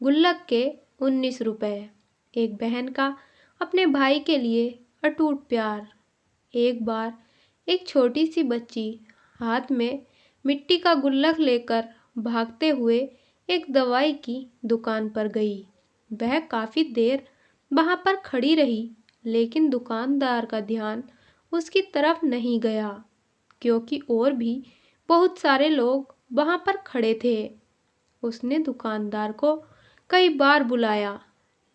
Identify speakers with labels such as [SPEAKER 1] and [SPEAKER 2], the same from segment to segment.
[SPEAKER 1] गुल्लक के 19 रुपए। एक बहन का अपने भाई के लिए अटूट प्यार। एक बार एक छोटी सी बच्ची हाथ में मिट्टी का गुल्लक लेकर भागते हुए एक दवाई की दुकान पर गई। वह काफी देर वहां पर खड़ी रही, लेकिन दुकानदार का ध्यान उसकी तरफ नहीं गया, क्योंकि और भी बहुत सारे लोग वहां पर खड़े थे। उसने दुकानदार को कई बार बुलाया,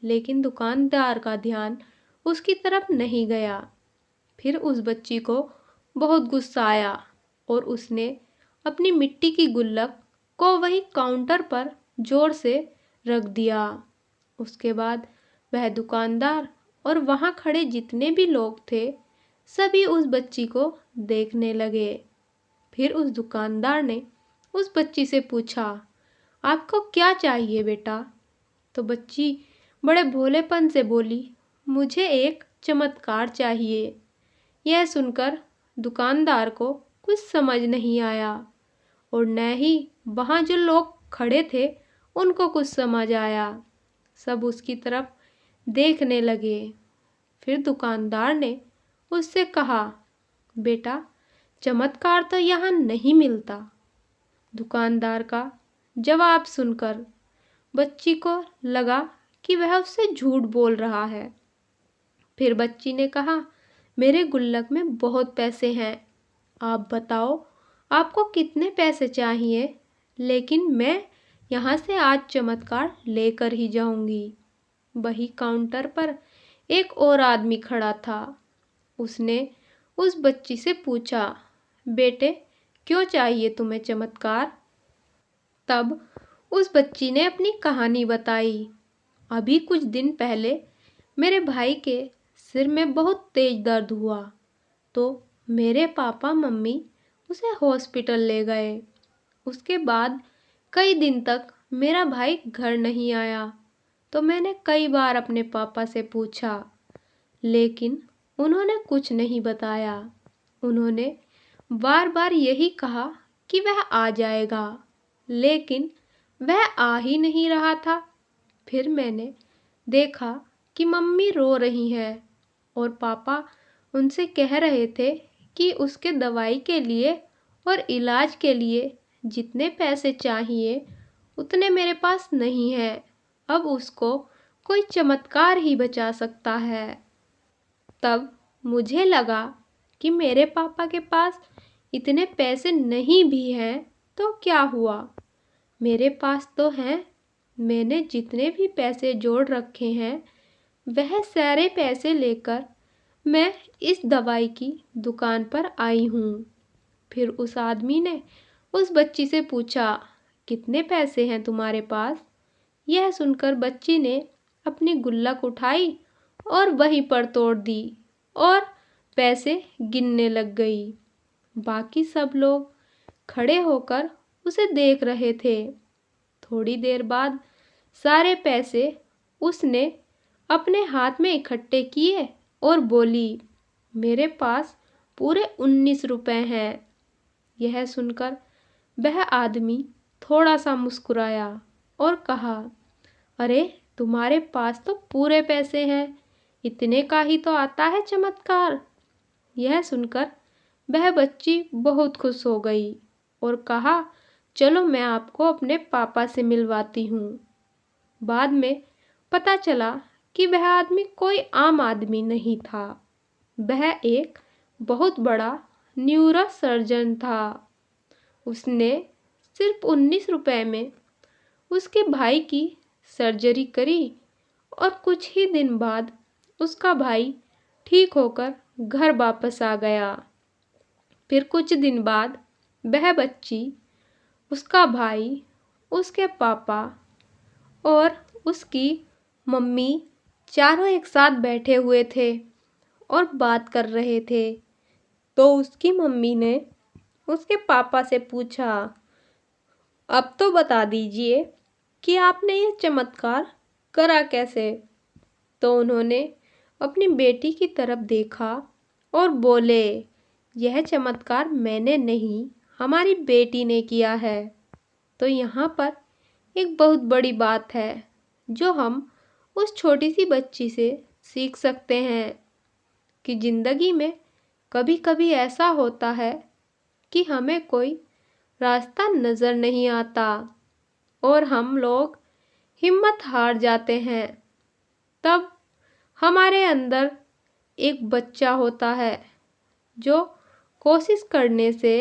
[SPEAKER 1] लेकिन दुकानदार का ध्यान उसकी तरफ नहीं गया। फिर उस बच्ची को बहुत गुस्सा आया और उसने अपनी मिट्टी की गुल्लक को वही काउंटर पर जोर से रख दिया। उसके बाद वह दुकानदार और वहां खड़े जितने भी लोग थे, सभी उस बच्ची को देखने लगे। फिर उस दुकानदार ने उस बच्ची से पूछा, आपको क्या चाहिए बेटा? तो बच्ची बड़े भोलेपन से बोली, मुझे एक चमत्कार चाहिए। यह सुनकर दुकानदार को कुछ समझ नहीं आया और न ही वहां जो लोग खड़े थे उनको कुछ समझ आया। सब उसकी तरफ देखने लगे। फिर दुकानदार ने उससे कहा, बेटा, चमत्कार तो यहाँ नहीं मिलता। दुकानदार का जवाब सुनकर बच्ची को लगा कि वह उससे झूठ बोल रहा है। फिर बच्ची ने कहा, मेरे गुल्लक में बहुत पैसे हैं, आप बताओ आपको कितने पैसे चाहिए, लेकिन मैं यहाँ से आज चमत्कार लेकर ही जाऊंगी। वही काउंटर पर एक और आदमी खड़ा था। उसने उस बच्ची से पूछा, बेटे, क्यों चाहिए तुम्हें चमत्कार? तब उस बच्ची ने अपनी कहानी बताई। अभी कुछ दिन पहले मेरे भाई के सिर में बहुत तेज दर्द हुआ, तो मेरे पापा मम्मी उसे हॉस्पिटल ले गए। उसके बाद कई दिन तक मेरा भाई घर नहीं आया, तो मैंने कई बार अपने पापा से पूछा, लेकिन उन्होंने कुछ नहीं बताया। उन्होंने बार बार यही कहा कि वह आ जाएगा, लेकिन वह आ ही नहीं रहा था। फिर मैंने देखा कि मम्मी रो रही हैं और पापा उनसे कह रहे थे कि उसके दवाई के लिए और इलाज के लिए जितने पैसे चाहिए उतने मेरे पास नहीं है। अब उसको कोई चमत्कार ही बचा सकता है। तब मुझे लगा कि मेरे पापा के पास इतने पैसे नहीं भी हैं तो क्या हुआ, मेरे पास तो हैं। मैंने जितने भी पैसे जोड़ रखे हैं, वह सारे पैसे लेकर मैं इस दवाई की दुकान पर आई हूँ। फिर उस आदमी ने उस बच्ची से पूछा, कितने पैसे हैं तुम्हारे पास? यह सुनकर बच्ची ने अपनी गुल्लक उठाई और वहीं पर तोड़ दी और पैसे गिनने लग गई। बाकी सब लोग खड़े होकर उसे देख रहे थे। थोड़ी देर बाद सारे पैसे उसने अपने हाथ में इकट्ठे किए और बोली, मेरे पास पूरे 19 रुपए हैं। यह सुनकर वह आदमी थोड़ा सा मुस्कुराया और कहा, अरे, तुम्हारे पास तो पूरे पैसे हैं, इतने का ही तो आता है चमत्कार। यह सुनकर वह बच्ची बहुत खुश हो गई और कहा, चलो मैं आपको अपने पापा से मिलवाती हूँ। बाद में पता चला कि वह आदमी कोई आम आदमी नहीं था। वह एक बहुत बड़ा न्यूरो सर्जन था। उसने सिर्फ 19 रुपए में उसके भाई की सर्जरी करी और कुछ ही दिन बाद उसका भाई ठीक होकर घर वापस आ गया। फिर कुछ दिन बाद वह बच्ची, उसका भाई, उसके पापा और उसकी मम्मी चारों एक साथ बैठे हुए थे और बात कर रहे थे। तो उसकी मम्मी ने उसके पापा से पूछा, अब तो बता दीजिए कि आपने ये चमत्कार करा कैसे? तो उन्होंने अपनी बेटी की तरफ देखा और बोले, यह चमत्कार मैंने नहीं, हमारी बेटी ने किया है। तो यहाँ पर एक बहुत बड़ी बात है। जो हम उस छोटी सी बच्ची से सीख सकते हैं कि जिंदगी में कभी कभी ऐसा होता है कि हमें कोई रास्ता नजर नहीं आता और हम लोग हिम्मत हार जाते हैं। तब हमारे अंदर एक बच्चा होता है जो कोशिश करने से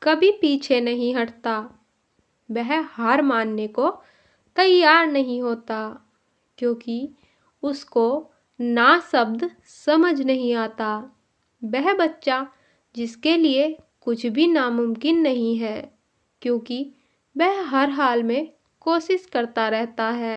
[SPEAKER 1] कभी पीछे नहीं हटता। वह हार मानने को तैयार नहीं होता क्योंकि उसको ना शब्द समझ नहीं आता। वह बच्चा जिसके लिए कुछ भी नामुमकिन नहीं है क्योंकि वह हर हाल में कोशिश करता रहता है।